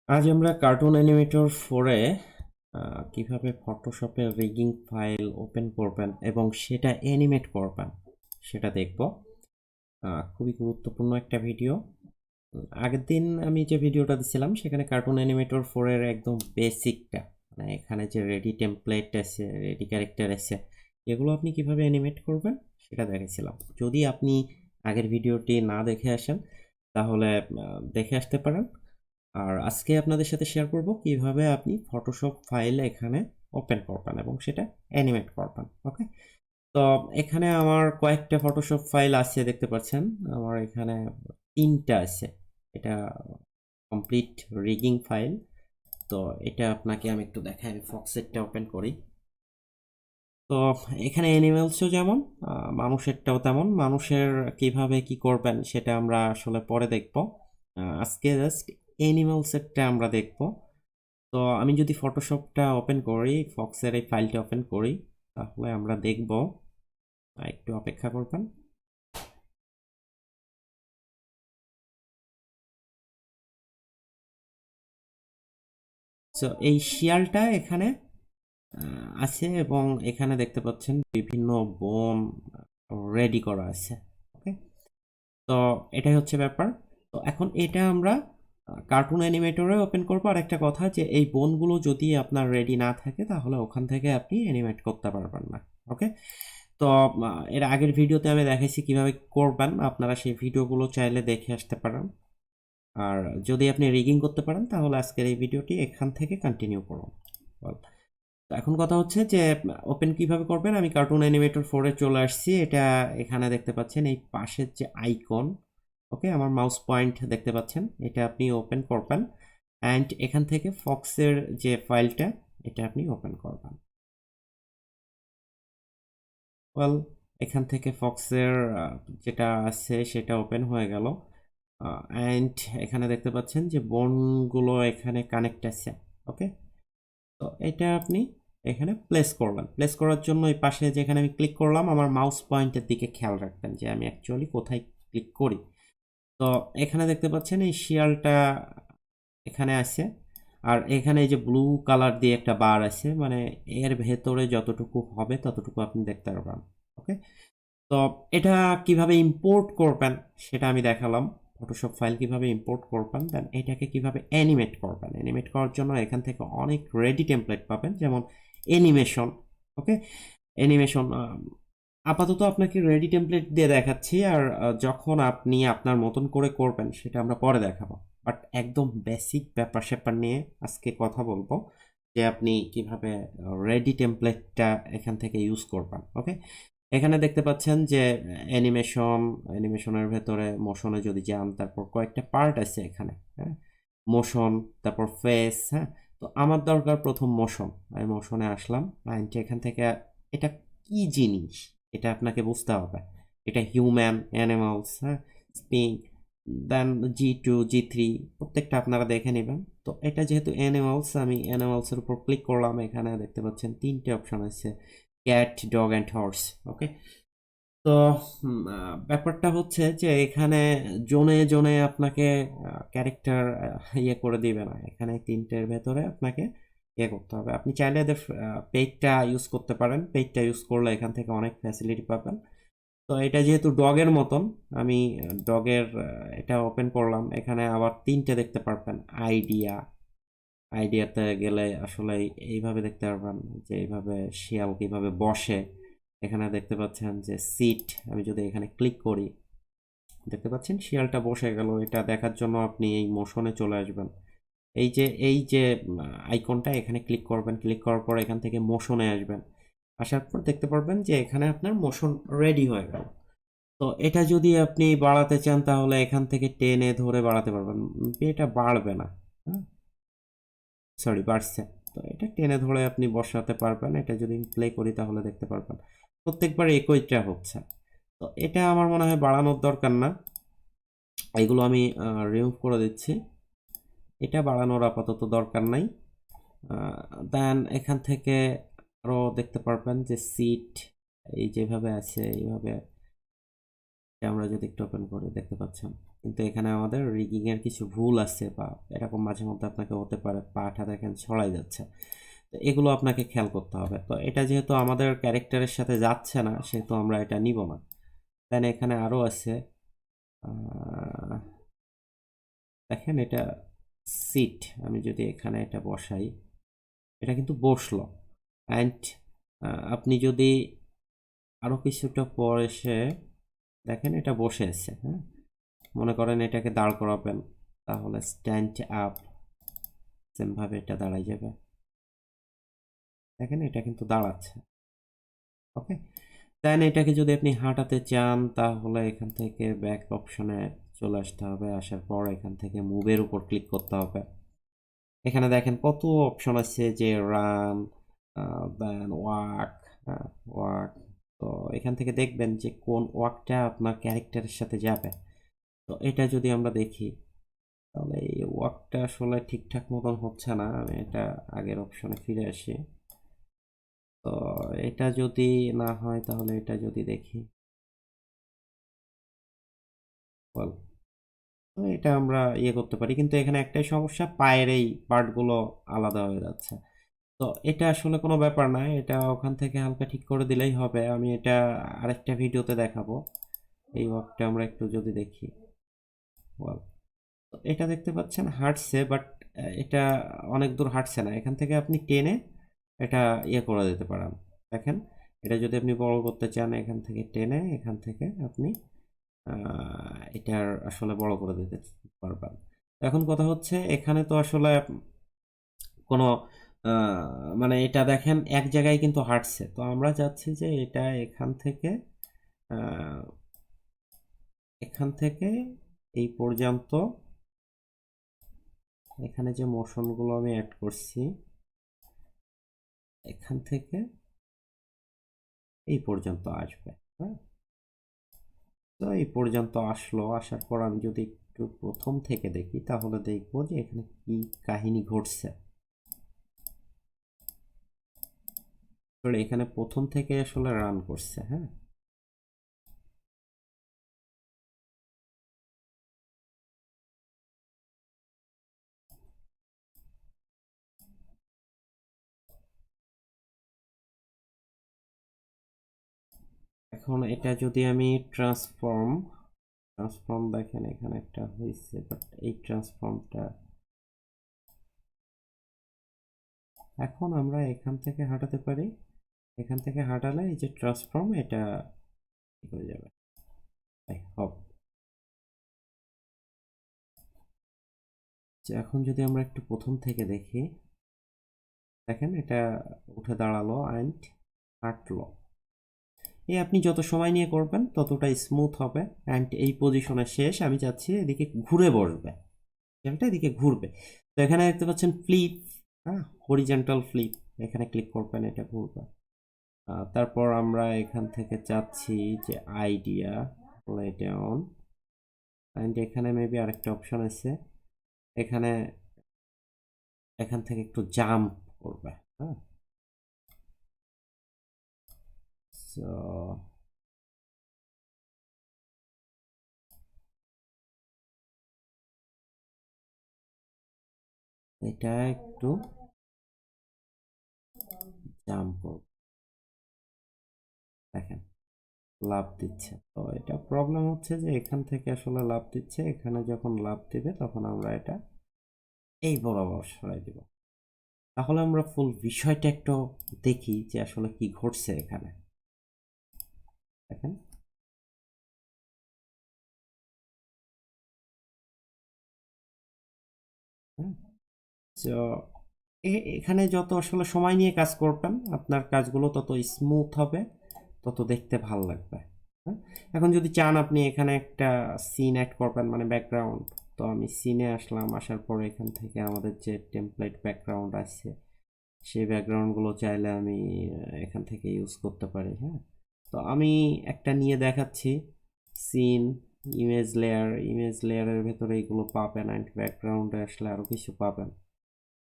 আজ আমরা cartoon animator 4-এ কিভাবে ফটোশপে রিগিং ফাইল ওপেন করবেন এবং সেটা অ্যানিমেট করবেন সেটা দেখব। খুবই গুরুত্বপূর্ণ একটা ভিডিও। আগের দিন আমি যে ভিডিওটা দিছিলাম সেখানে কার্টুন অ্যানিমেটর 4-এর একদম বেসিকটা, মানে এখানে যে রেডি টেমপ্লেট আছে, রেডি ক্যারেক্টার আছে, এগুলো আপনি কিভাবে অ্যানিমেট করবেন সেটা দেখেছিলাম। যদি আপনি আগের ভিডিওটি না দেখে আসেন তাহলে দেখে আসতে পারেন। আর আজকে আপনাদের সাথে শেয়ার করব কিভাবে আপনি ফটোশপ ফাইল এখানে ওপেন করবেন এবং সেটা অ্যানিমেট করবেন। ওকে, তো এখানে আমার কয়েকটা ফটোশপ ফাইল আছে, দেখতে পাচ্ছেন আমার এখানে 3টা আছে। এটা কমপ্লিট রিগিং ফাইল। তো এটা আপনাকে আমি একটু দেখাই, আমি ফক্সেটটা ওপেন করি। তো এখানে অ্যানিমেলসও যেমন মানুষেরটাও তেমন। মানুষের কিভাবে কি করবেন সেটা আমরা আসলে পরে দেখব। আজকে জাস্ট অ্যানিমালসেরটা আমরা দেখব। তো আমি যদি ফটোশপটা ওপেন করি, ফক্সের এই ফাইলটা ওপেন করি, তাহলে আমরা দেখব। একটু অপেক্ষা করবেন। সো এই শিয়ালটা এখানে আছে এবং এখানে দেখতে পাচ্ছেন বিভিন্ন বোন রেডি করা আছে। ওকে, তো এটাই হচ্ছে ব্যাপার। তো এখন এটা আমরা কার্টুন অ্যানিমেটরে ওপেন করবো। আর একটা কথা, যে এই বোনগুলো যদি আপনার রেডি না থাকে তাহলে ওখান থেকে আপনি অ্যানিমেট করতে পারবেন না। ওকে, তো এর আগের ভিডিওতে আমি দেখাইছি কিভাবে করবেন, আপনারা সেই ভিডিওগুলো চাইলে দেখে আসতে পারেন। আর যদি আপনি রিগিং করতে পারেন তাহলে আজকের এই ভিডিওটি এখান থেকে কন্টিনিউ করুন। তো এখন কথা হচ্ছে যে ওপেন কিভাবে করবেন। আমি কার্টুন অ্যানিমেটর 4-এ চলে আসছি। এটা এখানে দেখতে পাচ্ছেন এই পাশের যে আইকন, ওকে, আমার মাউস পয়েন্ট দেখতে পাচ্ছেন, এটা আপনি ওপেন করবেন অ্যান্ড এখান থেকে ফক্সের যে ফাইলটা এটা আপনি ওপেন করবেন। ওয়েল, এখান থেকে ফক্সের যেটা আছে সেটা ওপেন হয়ে গেল অ্যান্ড এখানে দেখতে পাচ্ছেন যে বোনগুলো এখানে কানেক্ট আছে। ওকে, তো এটা আপনি এখানে প্লেস করবেন। প্লেস করার জন্য এই পাশে যেখানে আমি ক্লিক করলাম, আমার মাউস পয়েন্টের দিকে খেয়াল রাখবেন যে আমি অ্যাকচুয়ালি কোথায় ক্লিক করি। তো এখানে দেখতে পাচ্ছেন এই শিয়ালটা এখানে আছে, আর এখানে এই যে ব্লু কালার দিয়ে একটা বার আছে, মানে এর ভেতরে যতটুকু হবে ততটুকু আপনি দেখতে পারবেন। ওকে, তো এটা কিভাবে ইম্পোর্ট করবেন সেটা আমি দেখালাম। ফটোশপ ফাইল কিভাবে ইম্পোর্ট করবেন, দেন এটাকে কিভাবে অ্যানিমেট করবেন। অ্যানিমেট করার জন্য এখান থেকে অনেক রেডি টেমপ্লেট পাবেন, যেমন অ্যানিমেশন। ওকে, অ্যানিমেশন আপাতত আপনাকে রেডি টেমপ্লেট দিয়ে দেখাচ্ছি, আর যখন আপনি আপনার মতন করে করবেন সেটা আমরা পরে দেখাবো। বাট একদম বেসিক ব্যাপার স্যাপার নিয়ে আজকে কথা বলবো, যে আপনি কিভাবে রেডি টেমপ্লেটটা এখান থেকে ইউজ করবেন। ওকে, এখানে দেখতে পাচ্ছেন যে অ্যানিমেশনের ভেতরে মোশনে যদি যান, তারপর কয়েকটা পার্ট আছে এখানে। হ্যাঁ, মোশন, তারপর ফেস। হ্যাঁ, তো আমার দরকার প্রথম মোশন। আমি মোশনে আসলাম অ্যান্ড এখান থেকে এটা কি জিনিস এটা আপনাকে বুঝতে হবে। এটা হিউম্যান, অ্যানিমালস, হ্যাঁ, স্পিং, দেন G2 G3 প্রত্যেকটা আপনারা দেখে নেবেন। তো এটা যেহেতু অ্যানিমালস, আমি অ্যানিমালসের উপর ক্লিক করলাম। এখানে দেখতে পাচ্ছেন 3টে অপশন আছে, ক্যাট, ডগ অ্যান্ড হর্স। ওকে, তো ব্যাপারটা হচ্ছে যে এখানে জোনে জোনে আপনাকে ক্যারেক্টার ইয়ে করে দিবে না। এখানে 3টের ভেতরে আপনাকে ইয়ে করতে হবে। আপনি চাইলে এদের পেইডটা ইউজ করতে পারেন। পেইডটা ইউজ করলে এখান থেকে অনেক ফ্যাসিলিটি পাবেন। তো এটা যেহেতু ডগের মতন, আমি ডগের এটা ওপেন করলাম। এখানে আবার 3টে দেখতে পারবেন। আইডিয়াতে গেলে আসলে এইভাবে দেখতে পারবেন যে এইভাবে শিয়াল কিভাবে বসে। এখানে দেখতে পাচ্ছেন যে সিট, আমি যদি এখানে ক্লিক করি, দেখতে পাচ্ছেন শিয়ালটা বসে গেল। এটা দেখার জন্য আপনি এই মোশনে চলে আসবেন। এই যে আইকনটা এখানে ক্লিক করবেন। ক্লিক করার পর এখান থেকে মোশনে আসবেন। আসার পর দেখতে পারবেন যে এখানে আপনার মোশন রেডি হয়ে গেল। তো এটা যদি আপনি বাড়াতে চান তাহলে এখান থেকে টেনে ধরে বাড়াতে পারবেন। এটা বাড়বে না, হ্যাঁ, সরি বাড়ছে। তো এটা টেনে ধরে আপনি বসাতে পারবেন। এটা যদি প্লে করি তাহলে দেখতে পারবেন প্রত্যেকবার একইটা হচ্ছে। তো এটা আমার মনে হয় বাড়ানোর দরকার না, এগুলো আমি রিমুভ করে দিচ্ছি। এটা বাড়ানোর আপাতত দরকার নাই। দেন এখান থেকে আরও দেখতে পারবেন যে সিট এই যেভাবে আছে এইভাবে। আমরা যদি একটু ওপেন করি দেখতে পাচ্ছেন কিন্তু এখানে আমাদের রিগিং এর কিছু ভুল আছে বা এরকম মাঝে মধ্যে আপনাকে হতে পারে পাটা দেখেন ছড়াই যাচ্ছে, তো এগুলো আপনাকে খেয়াল করতে হবে। তো এটা যেহেতু আমাদের ক্যারেক্টারের সাথে যাচ্ছে না সেহেতু আমরা এটা নিব না। দেন এখানে আরও আছে, দেখেন এটা সিট, আমি যদি এখানে এটা বসাই এটা কিন্তু বসলো। অ্যান্ড আপনি যদি আরও কিছুটা পর এসে দেখেন এটা বসে আছে, হ্যাঁ, মনে করেন এটাকে দাঁড় করাবেন, তাহলে স্ট্যান্ড আপ সেমভাবে এটা দাঁড়াই যাবে, দেখেন এটা কিন্তু দাঁড়াচ্ছে। ওকে, দেন এটাকে যদি আপনি হাঁটাতে চান তাহলে এখান থেকে ব্যাক অপশনে চলে আসতে হবে, আসার পর এখান থেকে মুভের উপর ক্লিক করতে হবে। এখানে দেখেন কত অপশন আছে, যে রান, দেন ওয়াক, ওয়াক। তো এখান থেকে দেখবেন যে কোন ওয়াকটা আপনার ক্যারেক্টারের সাথে যাবে। তো এটা যদি আমরা দেখি তাহলে এই ওয়াকটা আসলে ঠিকঠাক মতন হচ্ছে না, আমি এটা আগের অপশনে ফিরে আসি। তো এটা যদি না হয় তাহলে এটা যদি দেখি, বল, তো এটা আমরা ইয়ে করতে পারি, কিন্তু এখানে একটাই সমস্যা, পায়ের এই পার্টগুলো আলাদা হয়ে যাচ্ছে। তো এটা আসলে কোনো ব্যাপার না, এটা ওখান থেকে হালকা ঠিক করে দিলেই হবে। আমি এটা আরেকটা ভিডিওতে দেখাবো। এই ওয়ার্কটা আমরা একটু যদি দেখি, ওয়াও, তো এটা দেখতে পাচ্ছেন হাঁটছে, বাট এটা অনেক দূর হাঁটছে না, এখান থেকে আপনি টেনে এটা ইয়ে করে দিতে পারেন। দেখেন এটা যদি আপনি বড় করতে চান এখান থেকে টেনে, এখান থেকে আপনি এটার আসলে বড় করে দিতে পারবেন। এখন কথা হচ্ছে এখানে তো আসলে কোনো মানে এটা দেখেন এক জায়গায় কিন্তু হাঁটছে, তো আমরা চাচ্ছি যে এটা আহ, এখান থেকে এই পর্যন্ত, এখানে যে মোশনগুলো আমি অ্যাড করছি এখান থেকে এই পর্যন্ত আসবে, হ্যাঁ। তো এই পর্যন্ত আসলো, আসার পর আমি যদি একটু প্রথম থেকে দেখি তাহলে দেখবো যে এখানে কি কাহিনী ঘটছে। এখানে প্রথম থেকে আসলে রান করছে, হ্যাঁ। এখন এটা যদি আমি ট্রান্সফর্ম দেখেন এখানে একটা হয়েছে, বাট এই ট্রান্সফর্মটা এখন আমরা এখান থেকে হাঁটাতে পারি, এখান থেকে হাঁটালে এই যে ট্রান্সফর্ম এটা ঠিক হয়ে যাবে, তাই হবে। এখন যদি আমরা একটু প্রথম থেকে দেখি, দেখেন এটা উঠে দাঁড়ালো অ্যান্ড হাঁটলো। এই আপনি যত সময় নিয়ে করবেন ততটাই স্মুথ হবে। অ্যান্ড এই পজিশনে শেষ, আমি চাচ্ছি এদিকে ঘুরে বসবে, খেলটা এদিকে ঘুরবে। তো এখানে দেখতে পাচ্ছেন ফ্লিপ, হ্যাঁ, হরিজেন্টাল ফ্লিপ, এখানে ক্লিক করবেন এটা ঘুরবে। তারপর আমরা এখান থেকে চাচ্ছি যে আইডিয়া লেট অন, অ্যান্ড এখানে মেবি আরেকটা অপশন আছে, এখানে এখান থেকে একটু জাম্প করবে, হ্যাঁ। সো এটা একটু জাম্প করবে, দেখেন লাভ দিচ্ছে। তো এটা প্রবলেম হচ্ছে যে এখান থেকে আসলে লাভ দিচ্ছে, এখানে যখন লাভ দিবে তখন আমরা এটা এই বরাবর সরাই দিব। তাহলে আমরা ফুল বিষয়টা একটু দেখি যে আসলে কি ঘটছে এখানে, দেখেন। হ্যাঁ, তো এখানে যত আসলে সময় নিয়ে কাজ করবেন আপনার কাজগুলো তত স্মুথ হবে, তত দেখতে ভালো লাগবে, হ্যাঁ। এখন যদি চান আপনি এখানে একটা সিন অ্যাড করবেন, মানে ব্যাকগ্রাউন্ড, তো আমি সিনে আসলাম, আসার পরে এখান থেকে আমাদের যে টেমপ্লেট ব্যাকগ্রাউন্ড আছে সেই ব্যাকগ্রাউন্ডগুলো চাইলে আমি এখান থেকে ইউজ করতে পারি, হ্যাঁ। তো আমি একটা নিয়ে দেখাচ্ছি, সিন, ইমেজ লেয়ারের ভেতরে এইগুলো পাবেন, অ্যান্ড ব্যাকগ্রাউন্ডে আসলে আরও কিছু পাবেন।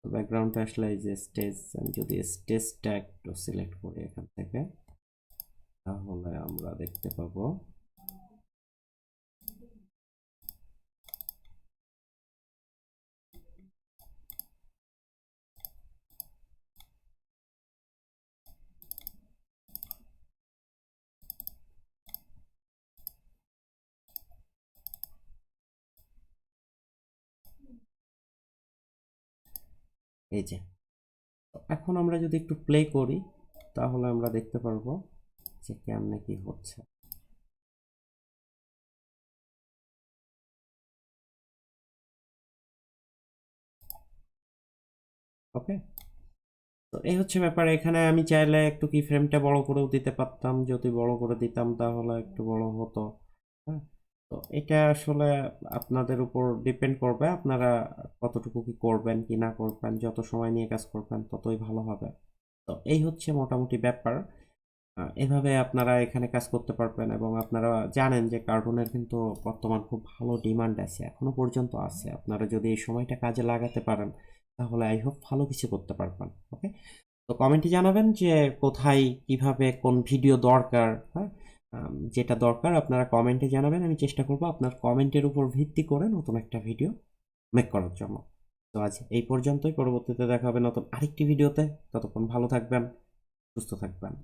তো ব্যাকগ্রাউন্ডে আসলে এই যে স্টেজ, আমি যদি স্টেজটা একটু সিলেক্ট করি এখান থেকে তাহলে আমরা দেখতে পাবো এই যে এখন আমরা যদি একটু প্লে করি তাহলে আমরা দেখতে পারবো যে কেমনে কি হচ্ছে। ওকে, তো এই হচ্ছে ব্যাপার। এখানে আমি চাইলে একটু কি ফ্রেমটা বড় করেও দিতে পারতাম, যদি বড় করে দিতাম তাহলে একটু বড় হতো। হ্যাঁ, তো এটা আসলে আপনাদের উপর ডিপেন্ড করবে, আপনারা কতটুকু কি করবেন কি না করবেন। যত সময় নিয়ে কাজ করবেন ততই ভালো হবে। তো এই হচ্ছে মোটামুটি ব্যাপার। এভাবে আপনারা এখানে কাজ করতে পারবেন এবং আপনারা জানেন যে কার্টুনের কিন্তু বর্তমান খুব ভালো ডিমান্ড আছে, এখনো পর্যন্ত আছে। আপনারা যদি এই সময়টা কাজে লাগাতে পারেন তাহলে আই হোপ ভালো কিছু করতে পারবেন। ওকে, তো কমেন্টে জানাবেন যে কোথায় কিভাবে কোন ভিডিও দরকার। হ্যাঁ, যেটা দরকার আপনারা কমেন্টে জানাবেন, আমি চেষ্টা করব আপনার কমেন্টের উপর ভিত্তি করে নতুন একটা ভিডিও মেক করার জন্য। তো আজ এই পর্যন্তই, পরবর্তীতে দেখা হবে নতুন আরেকটি ভিডিওতে। ততক্ষণ ভালো থাকবেন, সুস্থ থাকবেন।